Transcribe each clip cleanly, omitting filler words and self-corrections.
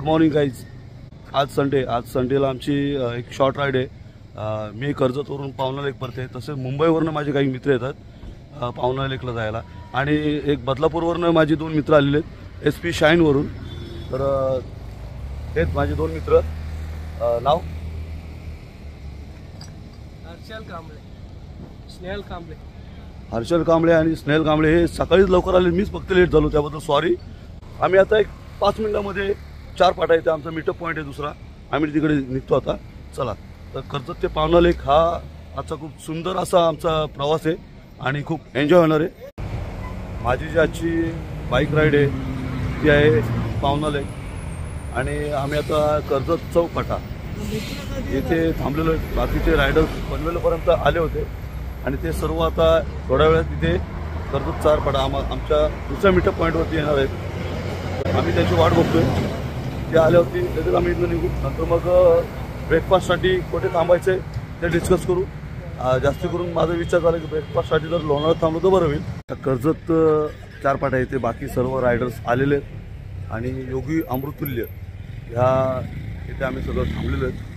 Good morning guys. आज संडेला आमची एक शॉर्ट राईड आहे. मी कर्जतवरून पावना लेक परते, तसेच मुंबईवरून माझे काही मित्र येतात पावना लेकला जायला, आणि एक बदलापूरवरून माझे 2 मित्र आलेले आहेत SP शाईनवरून. तर हेच माझे 2 मित्र. नाव हर्षल कांबळे आणि स्नेहल कांबळे. हे सकाळीच लवकर आले, मीच फक्त लेट झालो, त्याबद्दल सॉरी. आम्ही आता एक 5 मिनिटामध्ये 4 पाटा येते. आमचा मीटअप पॉईंट आहे दुसरा. आम्ही तिकडे निघतो आता. चला. तर कर्जत ते पावना लेक हा आजचा खूप सुंदर असा आमचा प्रवास आहे आणि खूप एन्जॉय होणार आहे. माझी जी आजची बाईक राईड आहे ती आहे पावना लेक, आणि आम्ही आता कर्जत चौक फाटा येथे थांबलेलो आहे. बाकीचे रायडर्स पनवेलपर्यंत आले होते आणि ते सर्व आता थोड्या वेळात तिथे कर्जत 4 फाटा आमच्या दुसऱ्या मीटअप पॉईंटवरती येणार आहेत. आम्ही त्याची वाट बघतोय. ते आले होते त्याच्यात आम्ही इथं निघू. नंतर मग ब्रेकफास्टसाठी कुठे थांबायचं आहे ते डिस्कस करू. जास्त करून माझा विचार झाला की ब्रेकफास्टसाठी जर लोणावळ्यात थांबलो तर बरं होईल. कर्जत 4 फाटा येथे बाकी सर्व रायडर्स आलेले आहेत आणि योगी अमृतुल्य ह्या इथे आम्ही सगळं थांबलेलो आहेत.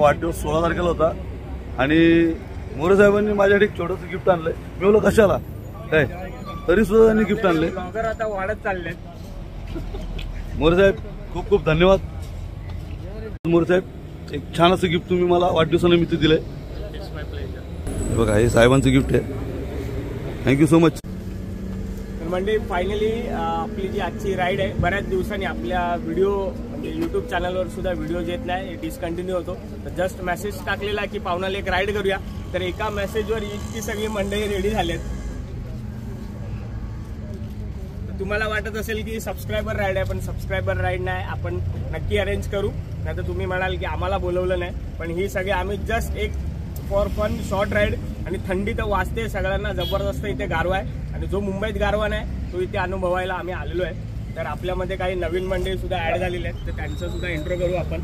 वाढदिवस 16 तारखेला होता आणि मोरे साहेबांनी माझ्यासाठी एक छोटंसं गिफ्ट आणलंय. मी बोललो कशाला काय, तरी सुद्धा त्यांनी गिफ्ट आणले. आता वाढत चालले. मोरे साहेब खूप खूप धन्यवाद. मोरे साहेब एक छान असं गिफ्ट तुम्ही मला वाढदिवसानिमित्त दिलंय. बघा हे साहेबांचं गिफ्ट आहे. Thank you so much. म्हणजे फायनली आपली जी आजची राईड आहे, बऱ्याच दिवसांनी आपल्या व्हिडिओ म्हणजे यूट्यूब चॅनलवर सुद्धा व्हिडिओज येत नाही, डिस्कंटिन्यू होतो. तर जस्ट मेसेज टाकलेला की पावना लेक राईड करूया, तर एका मेसेजवर इतकी सगळी मंडळी रेडी झालेत. तुम्हाला वाटत असेल की सबस्क्रायबर राईड आहे, पण सबस्क्रायबर राईड नाही. आपण नक्की अरेंज करू. नाही तर तुम्ही म्हणाल की आम्हाला बोलवलं नाही, पण ही सगळी आम्ही जस्ट एक फॉर फन शॉर्ट राईड. आणि थंडी तर वाजते सगळ्यांना जबरदस्त. इथे गारवा आहे आणि जो मुंबईत गारवा नाही तो इथे अनुभवायला आम्ही आलेलो आहे. तर आपल्यामध्ये काही नवीन मंडळी सुद्धा ऍड झालेले आहेत, तर त्यांचा सुद्धा इंट्रो करू आपण.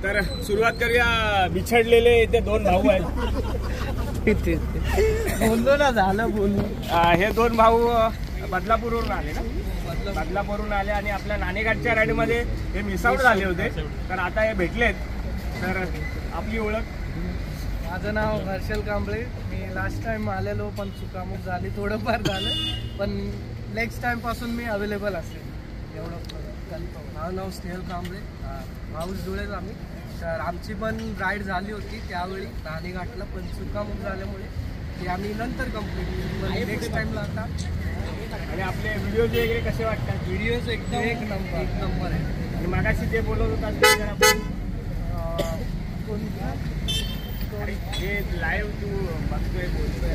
तर सुरुवात करूया. बिछडलेले इथे 2 भाऊ आहेत. बोललो ना, झालं बोललो. हे 2 भाऊ बदलापूरवरून आले ना, बदलापूरवरून आले आणि आपल्या नाणेघाटच्या राईडमध्ये हे मिसआउट झाले होते, तर आता हे भेटलेत. तर आपली ओळख. माझं नाव हर्षल कांबळे. मी लास्ट टाइम आलेलो पण चुकामुक झाली, थोडंफार झालं, पण नेक्स्ट टाइम पासून मी अवेलेबल असेल एवढं कन्फर्म. माझं नाव स्नेहल कांबळे. माऊस जुळेच आम्ही. तर आमची पण राईड झाली होती त्यावेळी नाणेघाटला, पण चुकामुक झाल्यामुळे ती आम्ही नंतर कंप्लीट नेक्स्ट टाइमला आता. आणि आपले व्हिडिओज वगैरे कसे वाटतात? व्हिडिओज एकदम एक नंबर आहे. आणि मागाशी ते बोलत होतात हे लाईव्ह तू बघतोय बोलतोय.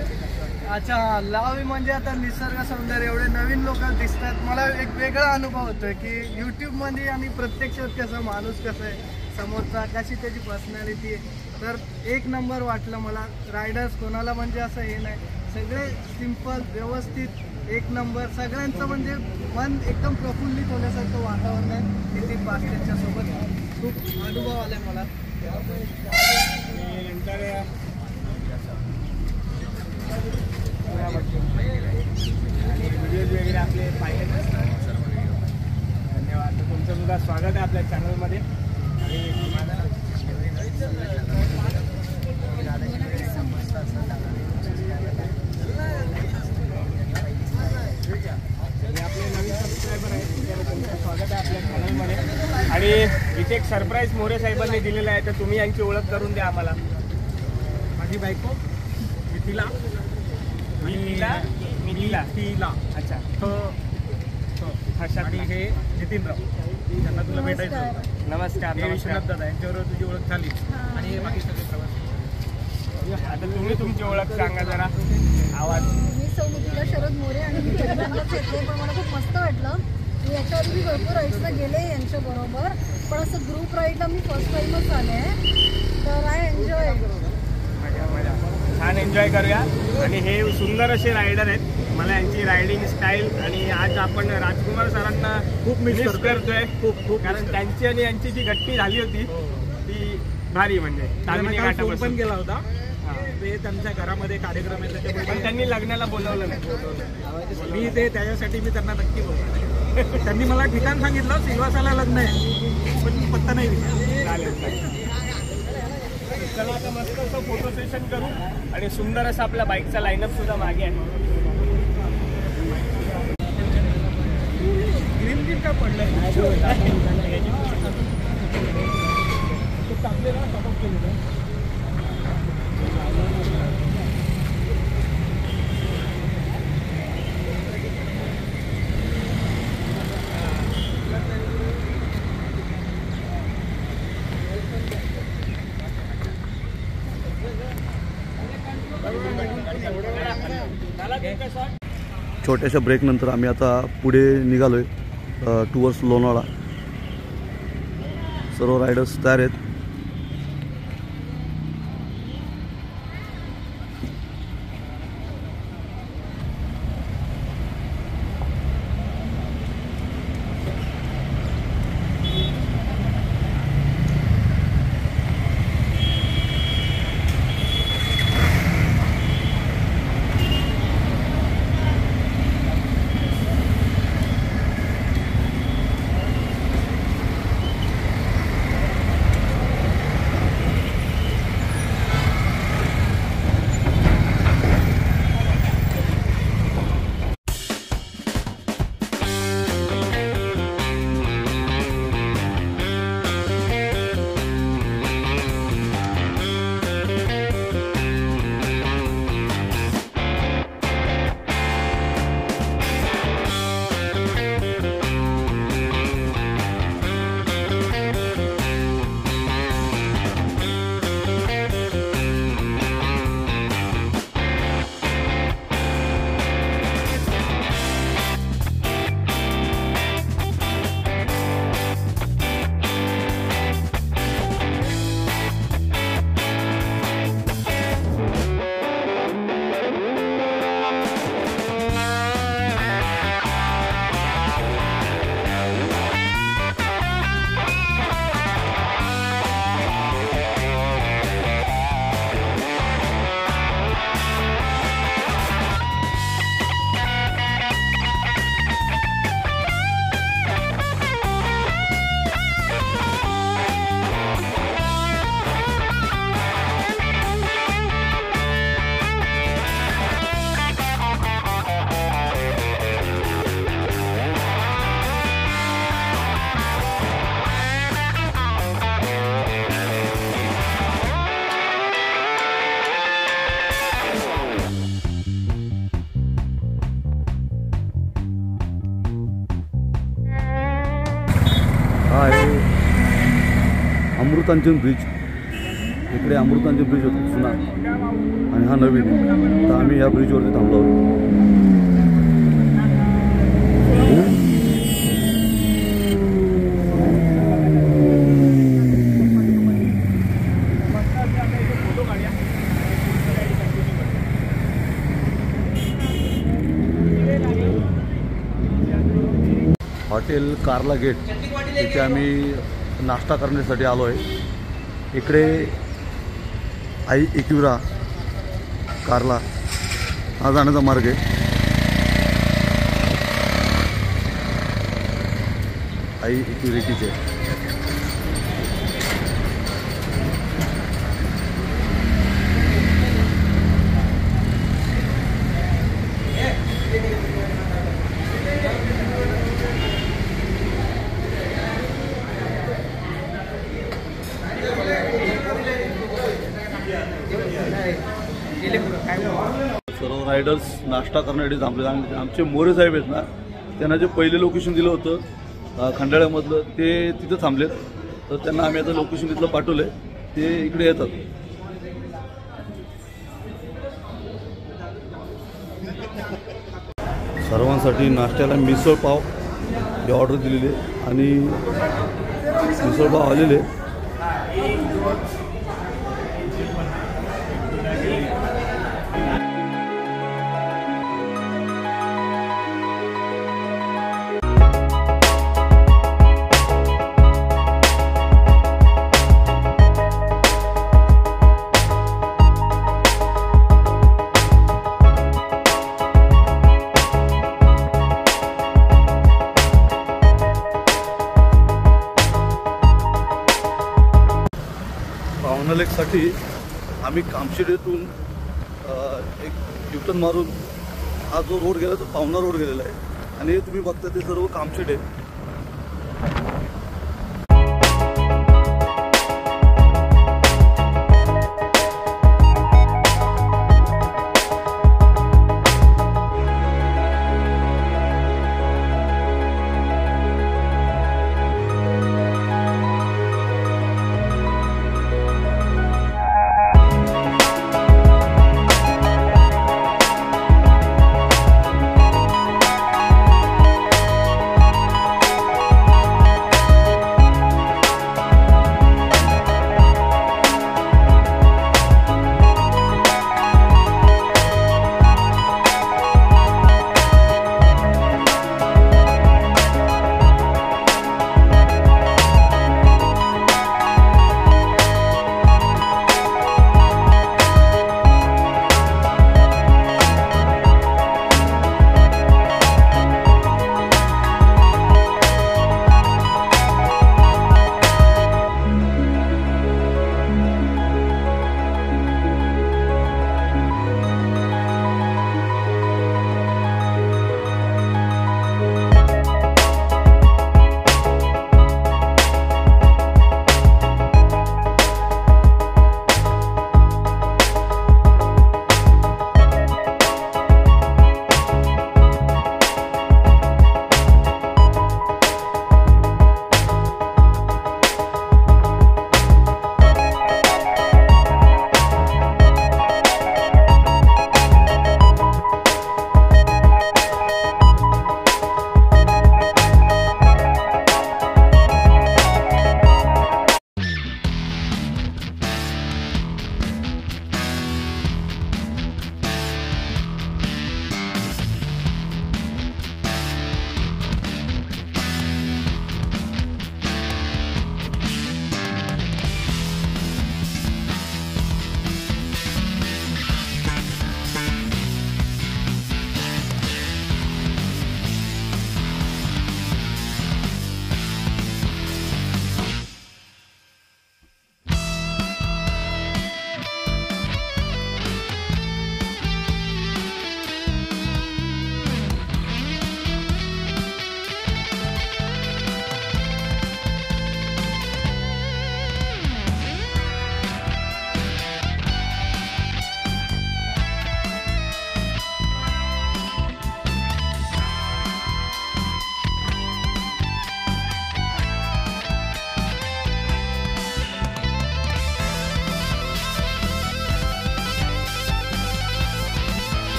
अच्छा, लाईव्ह म्हणजे आता निसर्ग सौंदर्य एवढे नवीन लोक दिसतात. मला एक वेगळा अनुभव होतोय की यूट्यूबमध्ये आणि प्रत्यक्षात कसं माणूस कसं आहे, समोरचा कशी त्याची पर्सनॅलिटी आहे. तर एक नंबर वाटलं मला. रायडर्स कोणाला म्हणजे असं हे नाही, सगळे सिंपल व्यवस्थित एक नंबर. सगळ्यांचं म्हणजे मन एकदम प्रफुल्लित होण्यासारखं वातावरण आहे नितीन बास्केटच्या सोबत. खूप अनुभव आलाय मला. नंतर व्हिडिओज वगैरे आपले पाहिले. धन्यवाद. तुमचं सुद्धा स्वागत आहे आपल्या चॅनलमध्ये. आणि आपले नवीन सबस्क्रायबर आहेत, तुमचं स्वागत आहे आपल्या चॅनलमध्ये. आणि इथे एक सरप्राईज मोरे साहेबांनी दिलेला आहे, तर तुम्ही यांची ओळख करून द्या आम्हाला. माझी बायको मिथिला. अच्छा. आणि हे नितीनराव, त्यांना तुला भेटायचं होतं. नमस्कार. विश्वनाथ दादा यांच्यावर तुझी ओळख झाली. आणि हे बाकी सगळे प्रवासी. आता तुम्ही तुमची ओळख सांगा जरा. आवाज. मी सौमितीला शरद मोरे आणि मी पहिल्यांदाच येते, पण मला खूप मस्त वाटलं. मी याच्यावर मी भरपूर राईड्सला गेले यांच्याबरोबर. पण असं ग्रुप राईडला मी फर्स्ट टाइमच आले तर आय एन्जॉय. छान एन्जॉय करूया. आणि हे सुंदर असे रायडर आहेत. मला यांची रायडिंग स्टाईल आणि आज आपण राजकुमार सरांना खूप मिस करतोय खूप कारण त्यांची आणि यांची जी गट्टी झाली होती ती भारी. म्हणजे फोन पण केला होता ते त्यांच्या घरामध्ये कार्यक्रम आहे त्याच्यामुळे पण त्यांनी लग्नाला बोलवलं नाही. मी ते त्याच्यासाठी मी त्यांना नक्की बोलतो. त्यांनी मला ठिकाण सांगितलं सिल्वासाला लग्न आहे पण पत्ता नाही विचारला. चालेल. चला आता मस्त असं फोटो सेशन करू. आणि सुंदर असा आपल्या बाईकचा लाईनअप सुद्धा मागे आहे. ग्रीन ग्रीन का पडलं छोट्याशा ब्रेकनंतर आम्ही आता पुढे निघालोय टुवर्ड्स लोणावळा. सर्व रायडर्स तयार आहेत. हा आहे अमृतांजन ब्रिज. इकडे अमृतांजन ब्रिज होता जुना आणि हा नवीन आहे. तर आम्ही या ब्रिजवरती थांबलो आहोत. हॉटेल कार्ला गेट इथे आम्ही नाश्ता करण्यासाठी आलो आहे. इकडे आई इक्युरा कार्ला हा जाण्याचा मार्ग आहे. आई इक्युरेटीचे सर्व रायडर्स नाश्ता करण्यासाठी थांबले. आणि आमचे मोरे साहेब आहेत ना, त्यांना जे पहिले लोकेशन दिलं होतं खंडाळ्यामधलं ते तिथं थांबलेत. तर त्यांना आम्ही आता लोकेशन तिथलं पाठवलं आहे. ते इकडे येतात. सर्वांसाठी नाश्त्याला मिसळ पाव ही ऑर्डर दिलेली आहे आणि मिसळपाव आलेले. पावना लेकसाठी आम्ही कामशेडीतून एक युटर्न मारून हा जो रोड गेला तो पावना रोड गेलेला आहे आणि हे तुम्ही बघता ते सर्व कामशेड आहे.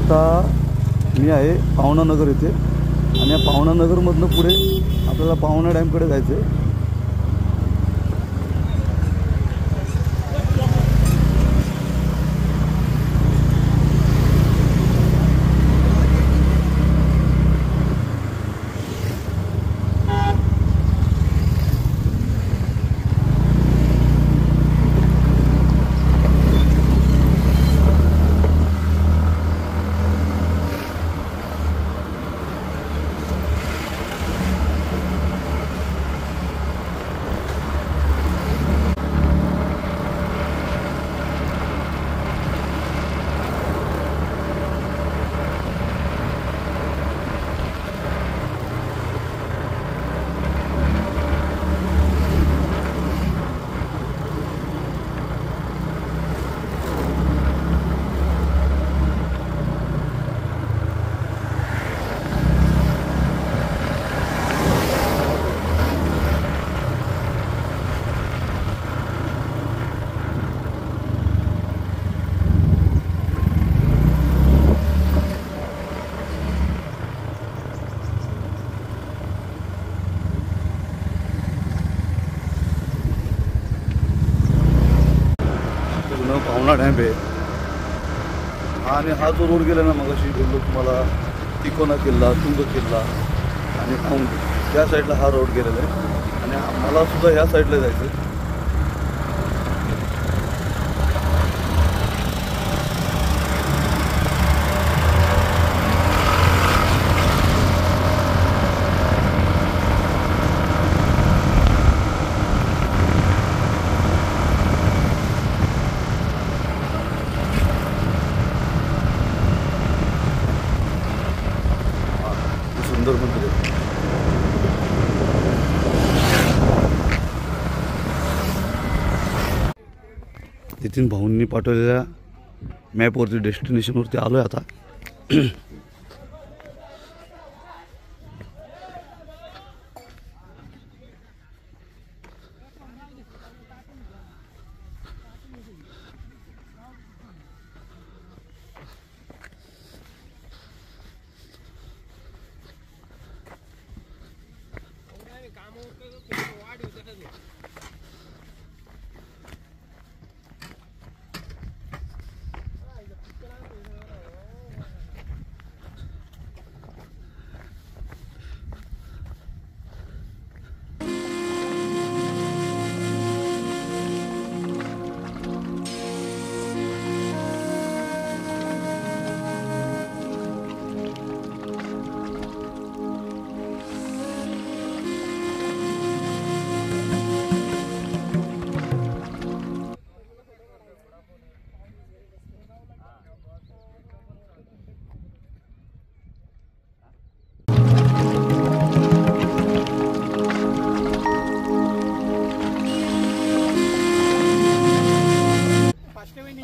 आता मी आहे पावना नगर येथे आणि या पावना नगरमधनं पुढे आपल्याला पावना डॅमकडे जायचं आहे. पावना डॅम आहे आणि हा जो रोड गेला ना मगाशी बोललो तुम्हाला तिकोना किल्ला, तुंग किल्ला आणि औंध त्या साईडला हा रोड गेलेला आहे आणि मला सुद्धा ह्या साईडला जायचं आहे. सुंदर मंदिर आहे. नितीन भाऊंनी पाठवलेल्या मॅपवरती डेस्टिनेशनवरती आलो आहे आता.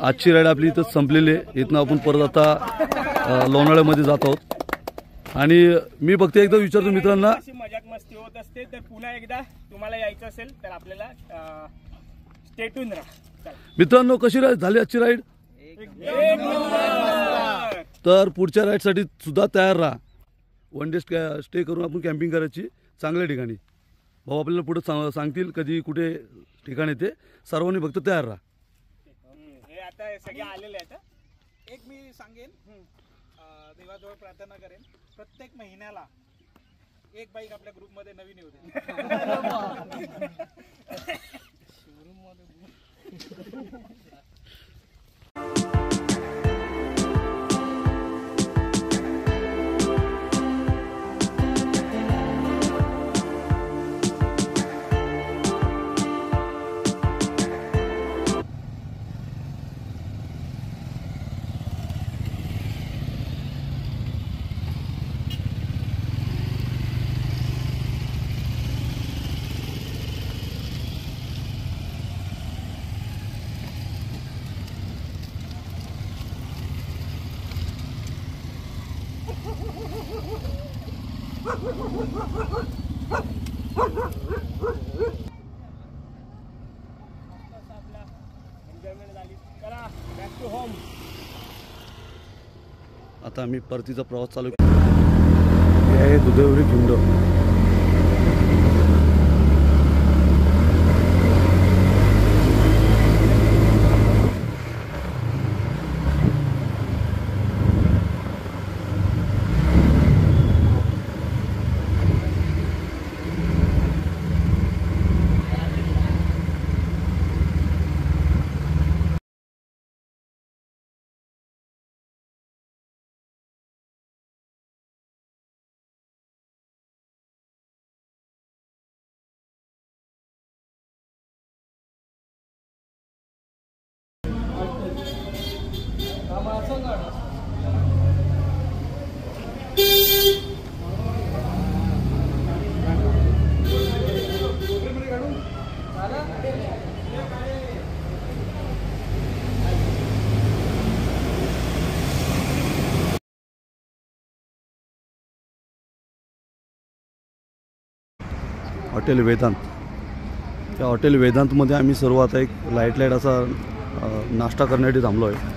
आजची राईड आपली इथं संपलेली आहे. इथनं आपण परत आता लोणावळ्यामध्ये जात आहोत आणि मी फक्त एकदा विचारतो मित्रांना, अशी मजाक मस्ती होत असते तर पुन्हा एकदा तुम्हाला यायचं असेल तर आपल्याला स्टेटून राहा. मित्रांनो कशी झाली आजची राईड? तर पुढच्या राईडसाठी सुद्धा तयार राहा. वन डे स्टे करून आपण कॅम्पिंग करायची चांगल्या ठिकाणी. भाऊ आपल्याला पुढे सांगतील कधी कुठे ठिकाण येते. सर्वांनी फक्त तयार राहा. आता सगळे आलेले आहेत. एक मी सांगेन, देवाजवळ प्रार्थना करेन, प्रत्येक महिन्याला एक बाईक आपल्या ग्रुपमध्ये नवीन येऊ दे. आता आम्ही परतीचा प्रवास चालू हे आहे दुधेवरी खिंड. हॉटेल वेदांत. त्या हॉटेल वेदांतमध्ये आम्ही सर्व आता एक लाईट असा नाश्ता करण्यासाठी थांबलो आहे.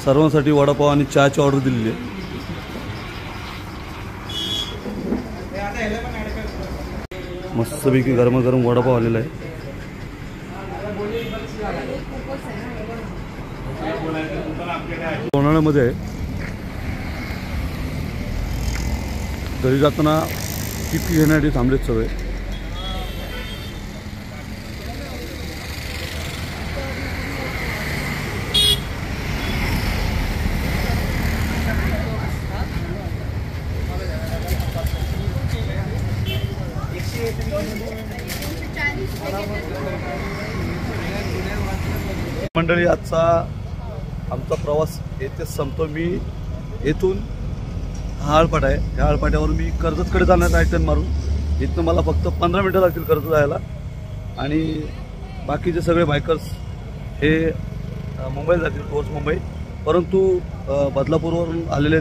सर्वांसाठी वडापाव आणि चहाची ऑर्डर दिलेली आहे. मस्तपैकी गरमागरम वडापाव आलेला आहे. लोणावळ्यामध्ये घरी जाताना टिपी घेण्यासाठी थांबलेत सगळे. मंडळी, आजचा आमचा प्रवास येथेच संपतो. मी येथून हा आळपाटा आहे, ह्या आळपाट्यावर मी कर्जतकडे जाण्यात आहे टर्न मारून. इथनं मला फक्त 15 मिनटं लागतील कर्जत जायला. आणि बाकीचे सगळे बायकर्स हे मुंबईला जातील, टुवर्ड्स मुंबई. परंतु बदलापूरवरून आलेले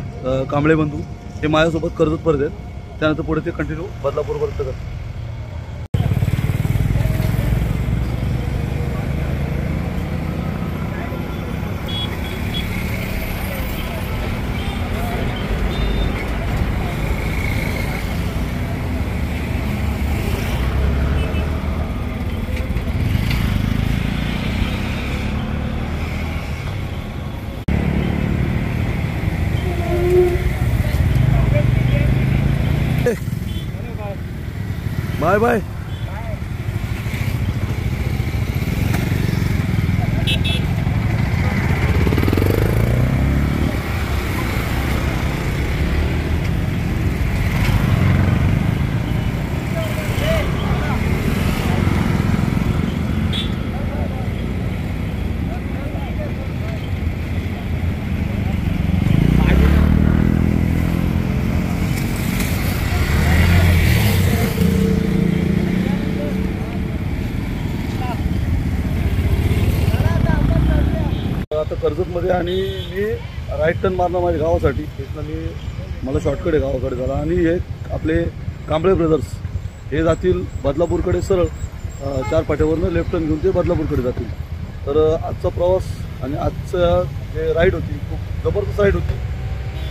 कांबळे बंधू हे माझ्यासोबत कर्जतपर्यंत आहेत. त्यानंतर पुढे ते कंटिन्यू बदलापूरपर्यंत करतात. Bye bye. आता कर्जतमध्ये आणि मी राईट टर्न मारणार माझ्या गावासाठी. तिथनं मला शॉर्टकट आहे गावाकडे झाला. आणि हे आपले कांबळे ब्रदर्स हे जातील बदलापूरकडे सरळ 4 फाट्यावरनं लेफ्ट टर्न घेऊन ते बदलापूरकडे जातील. तर आजचा प्रवास आणि आजचं जे राईड होती खूप जबरदस्त राईड होती.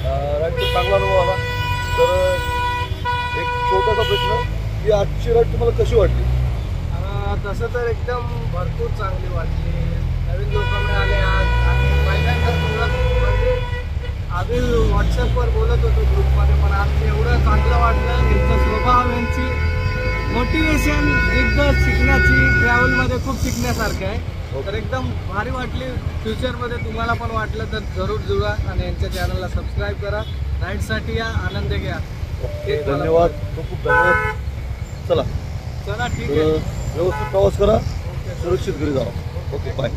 राईडचा चांगला अनुभव आला. तर एक छोटासा प्रश्न की आजची राईड तुम्हाला कशी वाटली? तसं तर एकदम भरपूर चांगली वाटली. नवीन लोक मिळाले आज. आणि पहिल्यांदा म्हणजे आम्ही व्हॉट्सअपवर बोलत होतो ग्रुपमध्ये, पण आज एवढं चांगलं वाटलं. यांचा स्वभाव, यांची मोटिवेशन एकदम शिकण्याची, ट्रॅव्हलमध्ये खूप शिकण्यासारखं आहे. तर एकदम भारी वाटली. फ्युचरमध्ये तुम्हाला पण वाटलं तर जरूर जुळा आणि यांच्या चॅनलला सबस्क्राईब करा. राईडसाठी या, आनंद घ्या. धन्यवाद, खूप खूप धन्यवाद. चला चला ठीक आहे. व्यवस्थित प्रवास करा, सुरक्षित घरी जावा. Okay, bye.